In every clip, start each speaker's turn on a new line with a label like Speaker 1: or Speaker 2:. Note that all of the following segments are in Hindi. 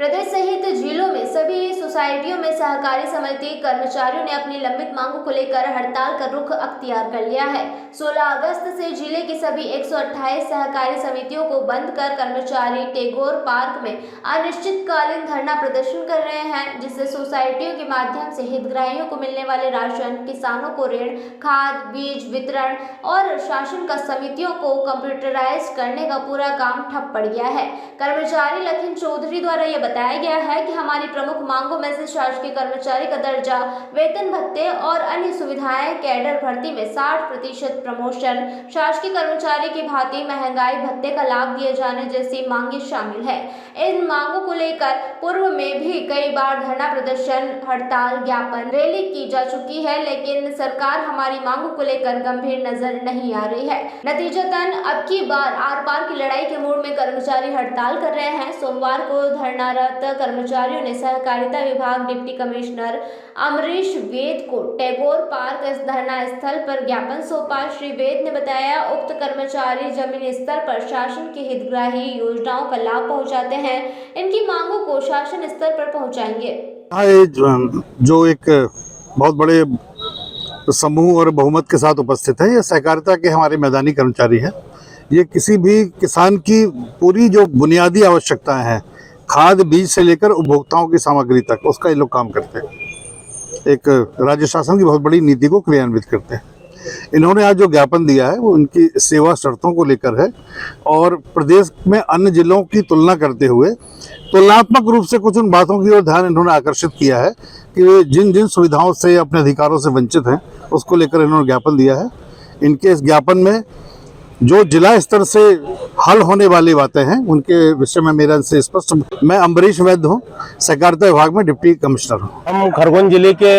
Speaker 1: प्रदेश सहित जिलों में सभी सोसाइटियों में सहकारी समिति कर्मचारियों ने अपनी लंबित मांगों को लेकर हड़ताल का रुख अख्तियार कर लिया है। 16 अगस्त से जिले की सभी 128 सहकारी समितियों को बंद कर कर्मचारी टैगोर पार्क में अनिश्चितकालीन धरना प्रदर्शन कर रहे हैं, जिससे सोसाइटियों के माध्यम से हितग्राहियों को मिलने वाले राशन, किसानों को ऋण, खाद, बीज वितरण और शासन का समितियों को कंप्यूटराइज करने का पूरा काम ठप पड़ गया है। कर्मचारी लखन चौधरी द्वारा बताया गया है कि हमारी प्रमुख मांगों में से शासकीय कर्मचारी का दर्जा, वेतन भत्ते और अन्य सुविधाएं, कैडर भर्ती में 60% प्रमोशन, शासकीय कर्मचारी की भांति महंगाई भत्ते का लाभ दिए जाने जैसी मांगें शामिल है। इन मांगों को लेकर पूर्व में भी कई बार धरना प्रदर्शन, हड़ताल, ज्ञापन, रैली की जा चुकी है, लेकिन सरकार हमारी मांगों को लेकर गंभीर नजर नहीं आ रही है। नतीजतन अब की बार आर पार की लड़ाई के मूड में कर्मचारी हड़ताल कर रहे हैं। सोमवार को धरना कर्मचारियों ने सहकारिता विभाग डिप्टी कमिश्नर अमरीश वेद को टैगोर पार्क धरना स्थल पर ज्ञापन सौंपा। श्री वेद ने बताया, उक्त कर्मचारी जमीनी स्तर पर शासन की हितग्राही योजनाओं का लाभ पहुंचाते हैं, इनकी मांगों को शासन स्तर पर पहुंचाएंगे।
Speaker 2: जो एक बहुत बड़े समूह और बहुमत के साथ उपस्थित है, ये सहकारिता के हमारे मैदानी कर्मचारी हैं। ये किसी भी किसान की पूरी जो बुनियादी आवश्यकताएं हैं, खाद बीज से लेकर उपभोक्ताओं की सामग्री तक, उसका ये लोग काम करते हैं। एक राज्य शासन की बहुत बड़ी नीति को क्रियान्वित करते हैं। इन्होंने आज जो ज्ञापन दिया है वो उनकी सेवा शर्तों को लेकर है और प्रदेश में अन्य जिलों की तुलना करते हुए तुलनात्मक रूप से कुछ उन बातों की ओर ध्यान इन्होंने आकर्षित किया है कि वे जिन जिन सुविधाओं से अपने अधिकारों से वंचित हैं, उसको लेकर इन्होंने ज्ञापन दिया है। इनके इस ज्ञापन में जो जिला स्तर से हल होने वाली बातें हैं, उनके विषय में मेरा से स्पष्ट। मैं अमरीश वैद्य हूँ, सहकारिता विभाग में डिप्टी कमिश्नर हूँ।
Speaker 3: हम खरगोन जिले के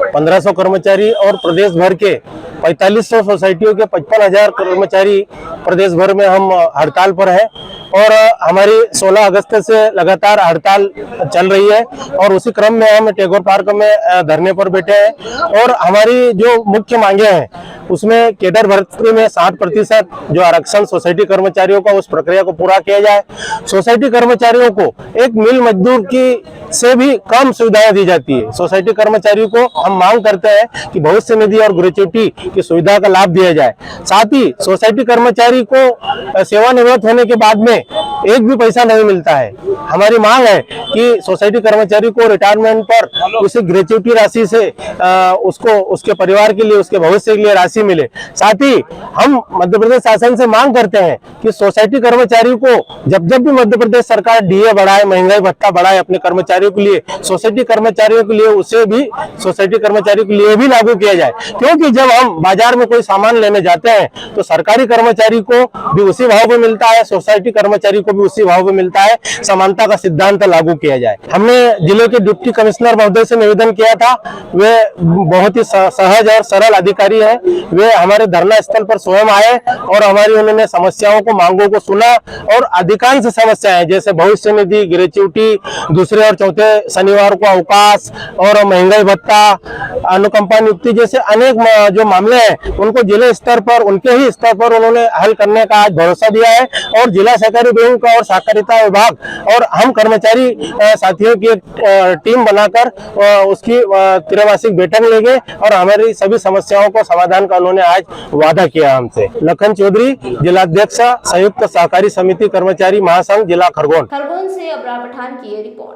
Speaker 3: 1500 कर्मचारी और प्रदेश भर के 4500 सोसाइटियों के 55,000 कर्मचारी प्रदेश भर में हम हड़ताल पर हैं और हमारी 16 अगस्त से लगातार हड़ताल चल रही है और उसी क्रम में हम टैगोर पार्क में धरने पर बैठे हैं। और हमारी जो मुख्य मांगे हैं उसमें केडर भर्ती में 60% जो आरक्षण सोसाइटी कर्मचारियों का, उस प्रक्रिया को पूरा किया जाए। सोसाइटी कर्मचारियों को एक मिल मजदूर की से भी कम सुविधाएं दी जाती है। सोसाइटी कर्मचारियों को हम मांग करते हैं कि भविष्य निधि और ग्रेच्युटी की सुविधा का लाभ दिया जाए। साथ ही सोसाइटी कर्मचारी को सेवानिवृत्त होने के बाद में एक भी पैसा नहीं मिलता है। हमारी मांग है कि सोसाइटी कर्मचारी को रिटायरमेंट पर उसी ग्रेच्युटी राशि से उसको उसके परिवार के लिए, उसके भविष्य के लिए राशि मिले। साथ ही हम मध्य प्रदेश शासन से मांग करते हैं कि सोसाइटी कर्मचारी को जब जब भी मध्य प्रदेश सरकार डीए बढ़ाए, महंगाई भत्ता बढ़ाए अपने कर्मचारियों के लिए, सोसाइटी कर्मचारियों के लिए उसे भी सोसाइटी कर्मचारियों के लिए भी लागू किया जाए। क्योंकि जब हम बाजार में कोई सामान लेने जाते हैं तो सरकारी कर्मचारी को भी उसी भाव में मिलता है, सोसाइटी कर्मचारी को भी उसी भाव में मिलता है। समानता का सिद्धांत लागू किया जाए। हमने जिले के डिप्टी कमिश्नर महोदय से निवेदन किया था। वे बहुत ही सहज और सरल अधिकारी हैं। वे हमारे धरना स्थल पर स्वयं आए और हमारी उन्होंने समस्याओं को, मांगों को सुना और अधिकांश समस्याएं जैसे भविष्य निधि, ग्रेच्युटी, दूसरे और चौथे शनिवार को अवकाश और महंगाई भत्ता, अनुकंपा नियुक्ति जैसे अनेक जो मामले हैं उनको जिले स्तर पर, उनके ही स्तर पर उन्होंने हल करने का आज भरोसा दिया है। और जिला सहकारी बैंक और सहकारिता विभाग और हम कर्मचारी साथियों की टीम बनाकर उसकी त्रैमासिक बैठक लेंगे और हमारी सभी समस्याओं को समाधान का उन्होंने आज वादा किया हमसे। लखन चौधरी, जिलाध्यक्ष, संयुक्त सहकारी समिति कर्मचारी महासंघ, जिला खरगोन।
Speaker 1: खरगोन से अबरार पठान की ये रिपोर्ट।